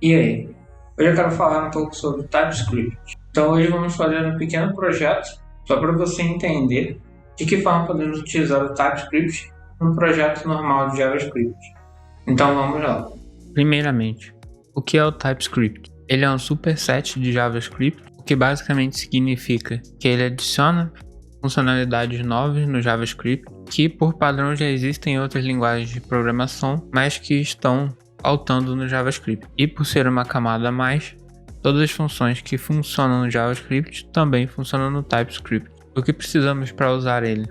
E aí? Hoje eu quero falar um pouco sobre TypeScript. Então hoje vamos fazer um pequeno projeto só para você entender de que forma podemos utilizar o TypeScript num projeto normal de JavaScript. Então vamos lá. Primeiramente, o que é o TypeScript? Ele é um superset de JavaScript, o que basicamente significa que ele adiciona funcionalidades novas no JavaScript que por padrão já existem em outras linguagens de programação, mas que estão faltando no JavaScript. E por ser uma camada a mais, todas as funções que funcionam no JavaScript também funcionam no TypeScript. O que precisamos para usar ele?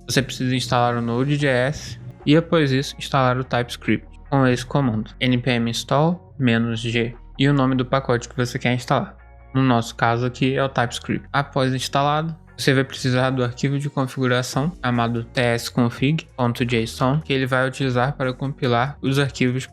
Você precisa instalar o Node.js e após isso instalar o TypeScript com esse comando: npm install -g e o nome do pacote que você quer instalar. No nosso caso aqui é o TypeScript. Após instalado, você vai precisar do arquivo de configuração chamado tsconfig.json, que ele vai utilizar para compilar os arquivos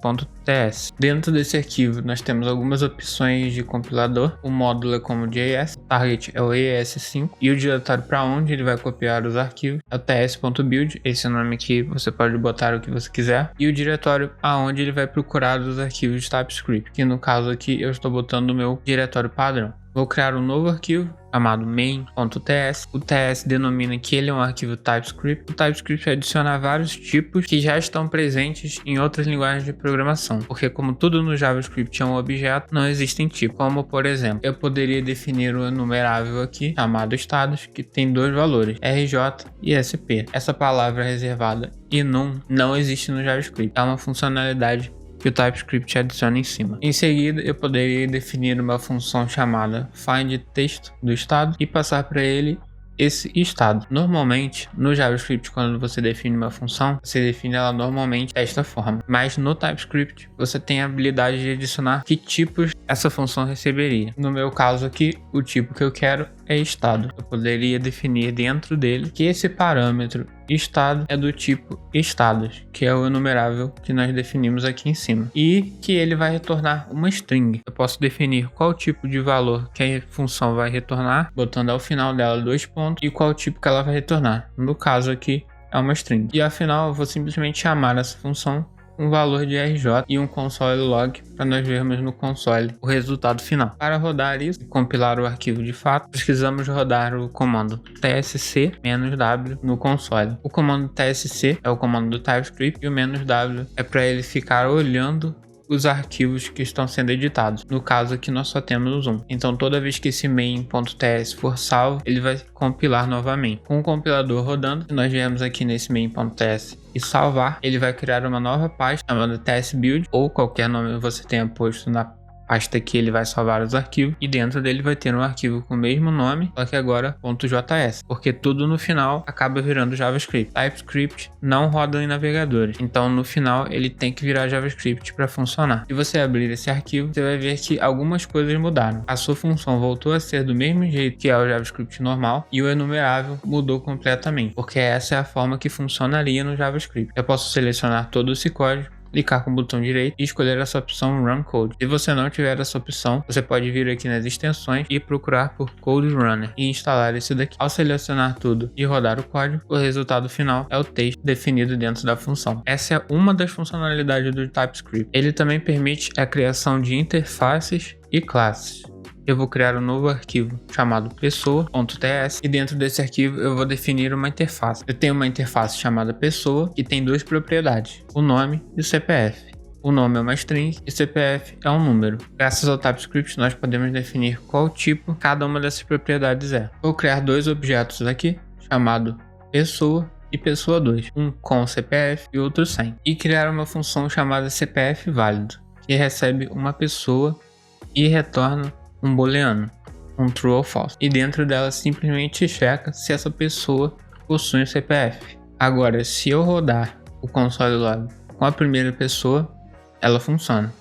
.ts. Dentro desse arquivo nós temos algumas opções de compilador. O módulo é como JS, o target é o ES5 e o diretório para onde ele vai copiar os arquivos é o ts.build, esse nome aqui você pode botar o que você quiser, e o diretório aonde ele vai procurar os arquivos de TypeScript, que no caso aqui eu estou botando o meu diretório padrão. Vou criar um novo arquivo chamado main.ts. O TS denomina que ele é um arquivo TypeScript. O TypeScript adiciona vários tipos que já estão presentes em outras linguagens de programação, porque como tudo no JavaScript é um objeto, não existem tipos. Como por exemplo, eu poderia definir um enumerável aqui chamado estados, que tem dois valores, RJ e SP. Essa palavra reservada enum não existe no JavaScript. É uma funcionalidade que o TypeScript adiciona em cima. Em seguida, eu poderia definir uma função chamada findTexto do estado e passar para ele esse estado. Normalmente, no JavaScript, quando você define uma função, você define ela normalmente desta forma. Mas no TypeScript, você tem a habilidade de adicionar que tipos essa função receberia. No meu caso aqui, o tipo que eu quero é estado. Eu poderia definir dentro dele que esse parâmetro estado é do tipo estados, que é o enumerável que nós definimos aqui em cima, e que ele vai retornar uma string. Eu posso definir qual tipo de valor que a função vai retornar, botando ao final dela dois pontos, e qual tipo que ela vai retornar. No caso aqui é uma string. E afinal eu vou simplesmente chamar essa função um valor de RJ e um console log para nós vermos no console o resultado final. Para rodar isso e compilar o arquivo de fato, precisamos rodar o comando tsc-w no console. O comando tsc é o comando do TypeScript e o "-w" é para ele ficar olhando os arquivos que estão sendo editados. No caso aqui nós só temos um. Então toda vez que esse main.ts for salvo, ele vai compilar novamente. Com o compilador rodando, se nós viemos aqui nesse main.ts e salvar, ele vai criar uma nova pasta chamada tsbuild, ou qualquer nome você tenha posto na pasta que ele vai salvar os arquivos, e dentro dele vai ter um arquivo com o mesmo nome, só que agora .js, porque tudo no final acaba virando JavaScript. TypeScript não roda em navegadores, então no final ele tem que virar JavaScript para funcionar. Se você abrir esse arquivo, você vai ver que algumas coisas mudaram. A sua função voltou a ser do mesmo jeito que é o JavaScript normal, e o enumerável mudou completamente, porque essa é a forma que funcionaria no JavaScript. Eu posso selecionar todo esse código, clicar com o botão direito e escolher essa opção Run Code. Se você não tiver essa opção, você pode vir aqui nas extensões e procurar por Code Runner e instalar esse daqui. Ao selecionar tudo e rodar o código, o resultado final é o texto definido dentro da função. Essa é uma das funcionalidades do TypeScript. Ele também permite a criação de interfaces e classes. Eu vou criar um novo arquivo chamado pessoa.ts e dentro desse arquivo eu vou definir uma interface. Eu tenho uma interface chamada pessoa que tem duas propriedades, o nome e o CPF. O nome é uma string e o CPF é um número. Graças ao TypeScript nós podemos definir qual tipo cada uma dessas propriedades é. Vou criar dois objetos aqui, chamado pessoa e pessoa2, um com CPF e outro sem. E criar uma função chamada CPF válido, que recebe uma pessoa e retorna um booleano, um true ou false, e dentro dela simplesmente checa se essa pessoa possui um CPF. Agora, se eu rodar o console log com a primeira pessoa, ela funciona,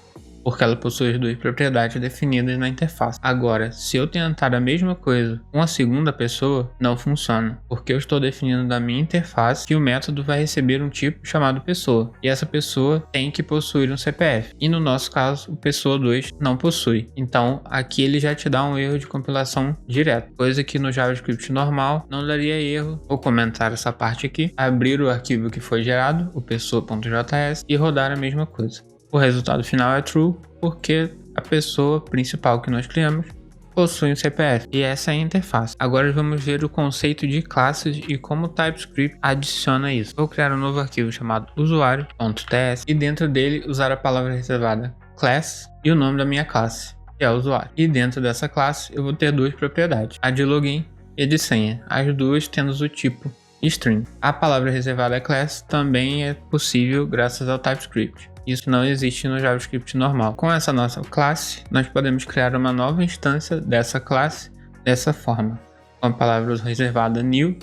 porque ela possui as duas propriedades definidas na interface. Agora, se eu tentar a mesma coisa com a segunda pessoa, não funciona, porque eu estou definindo da minha interface que o método vai receber um tipo chamado pessoa, e essa pessoa tem que possuir um CPF, e no nosso caso, o pessoa2 não possui. Então, aqui ele já te dá um erro de compilação direto, coisa que no JavaScript normal não daria erro. Vou comentar essa parte aqui, abrir o arquivo que foi gerado, o pessoa.js, e rodar a mesma coisa. O resultado final é true, porque a pessoa principal que nós criamos possui um CPF, e essa é a interface. Agora vamos ver o conceito de classes e como o TypeScript adiciona isso. Vou criar um novo arquivo chamado usuário.ts e dentro dele usar a palavra reservada class e o nome da minha classe, que é o usuário. E dentro dessa classe eu vou ter duas propriedades, a de login e de senha, as duas tendo o tipo string. A palavra reservada class também é possível graças ao TypeScript. Isso não existe no JavaScript normal. Com essa nossa classe, nós podemos criar uma nova instância dessa classe dessa forma, com a palavra reservada new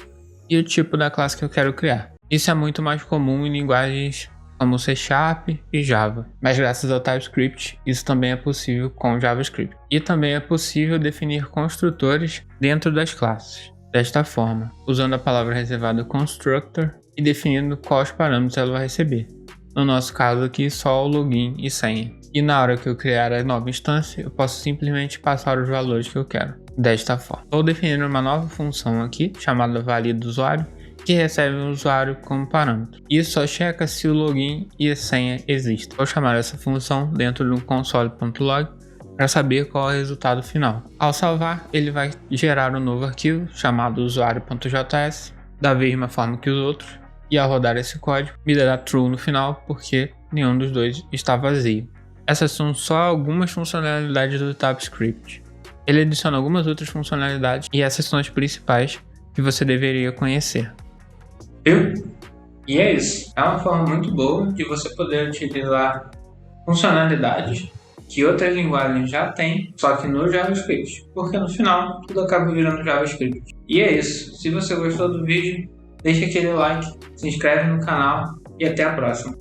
e o tipo da classe que eu quero criar. Isso é muito mais comum em linguagens como C# e Java, mas graças ao TypeScript isso também é possível com JavaScript. E também é possível definir construtores dentro das classes, desta forma, usando a palavra reservada constructor e definindo quais parâmetros ela vai receber. No nosso caso aqui, só o login e senha. E na hora que eu criar a nova instância, eu posso simplesmente passar os valores que eu quero, desta forma. Estou definindo uma nova função aqui, chamada validUsuário, que recebe um usuário como parâmetro. E só checa se o login e a senha existem. Vou chamar essa função dentro de um console.log para saber qual é o resultado final. Ao salvar, ele vai gerar um novo arquivo chamado usuário.js, da mesma forma que os outros. E ao rodar esse código, me dará true no final, porque nenhum dos dois está vazio. Essas são só algumas funcionalidades do TypeScript. Ele adiciona algumas outras funcionalidades e essas são as principais que você deveria conhecer. Viu? E é isso. É uma forma muito boa de você poder utilizar funcionalidades que outras linguagens já têm, só que no JavaScript. Porque no final, tudo acaba virando JavaScript. E é isso. Se você gostou do vídeo, deixa aquele like, se inscreve no canal e até a próxima.